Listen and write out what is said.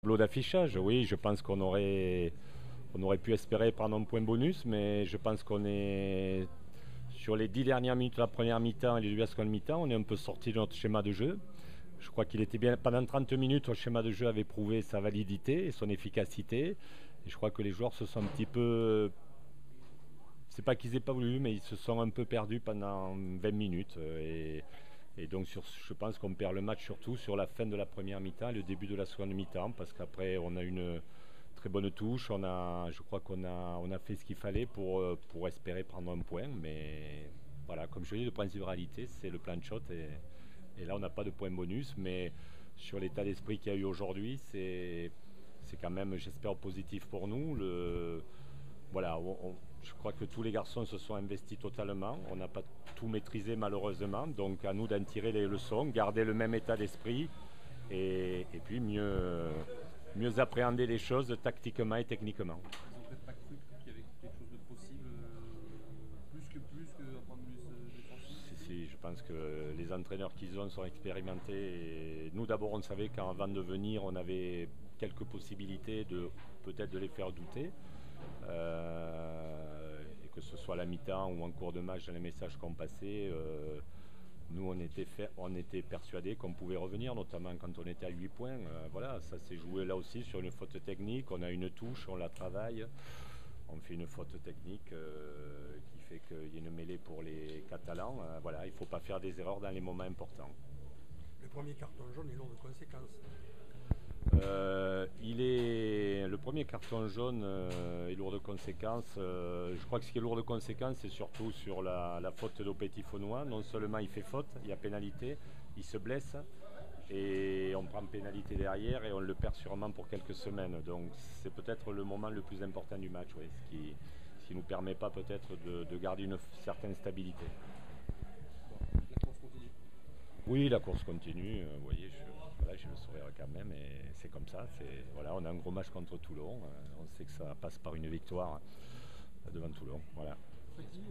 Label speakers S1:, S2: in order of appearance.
S1: Tableau d'affichage, oui, je pense on aurait pu espérer prendre un point bonus, mais je pense qu'on est sur les 10 dernières minutes de la première mi-temps et les 2 de la seconde mi-temps, on est un peu sorti de notre schéma de jeu. Je crois qu'il était bien. Pendant 30 minutes, le schéma de jeu avait prouvé sa validité et son efficacité. Et je crois que les joueurs se sont un petit peu. C'est pas qu'ils aient pas voulu, mais ils se sont un peu perdus pendant 20 minutes. Et donc, je pense qu'on perd le match surtout sur la fin de la première mi-temps et le début de la seconde mi-temps, parce qu'après, on a une très bonne touche. Je crois on a fait ce qu'il fallait pour espérer prendre un point. Mais voilà, comme je dis, le principe de réalité, c'est le plan de shot. Et là, on n'a pas de point bonus. Mais sur l'état d'esprit qu'il y a eu aujourd'hui, c'est quand même, j'espère, positif pour nous. Voilà, je crois que tous les garçons se sont investis totalement. On n'a pas tout maîtrisé malheureusement. Donc à nous d'en tirer les leçons, garder le même état d'esprit et puis mieux appréhender les choses tactiquement et techniquement.
S2: Ils ont peut-être pas cru qu'il y avait quelque chose de possible, plus qu'un point de vue défensif.
S1: Si, je pense que les entraîneurs qu'ils ont sont expérimentés. Et nous d'abord on savait qu'avant de venir on avait quelques possibilités de peut-être de les faire douter. Et que ce soit à la mi-temps ou en cours de match dans les messages qu'on passait, nous on était persuadés qu'on pouvait revenir, notamment quand on était à 8 points. Voilà, ça s'est joué là aussi sur une faute technique, on a une touche, on la travaille, on fait une faute technique qui fait qu'il y a une mêlée pour les Catalans. Voilà, il ne faut pas faire des erreurs dans les moments importants.
S3: Le premier carton jaune est lourd de conséquences.
S1: Le premier carton jaune est lourd de conséquences. Je crois que ce qui est lourd de conséquences, c'est surtout sur la faute d'Aupetit-Faunois. Non seulement il fait faute, il y a pénalité, il se blesse et on prend pénalité derrière et on le perd sûrement pour quelques semaines. Donc c'est peut-être le moment le plus important du match, ouais, ce qui nous permet pas peut-être de garder une certaine stabilité.
S2: Bon, la course continue.
S1: Oui, la course continue. Vous voyez, voilà, j'ai le sourire quand même, et c'est comme ça. Voilà, on a un gros match contre Toulon. On sait que ça passe par une victoire devant Toulon. Voilà.
S2: Petit,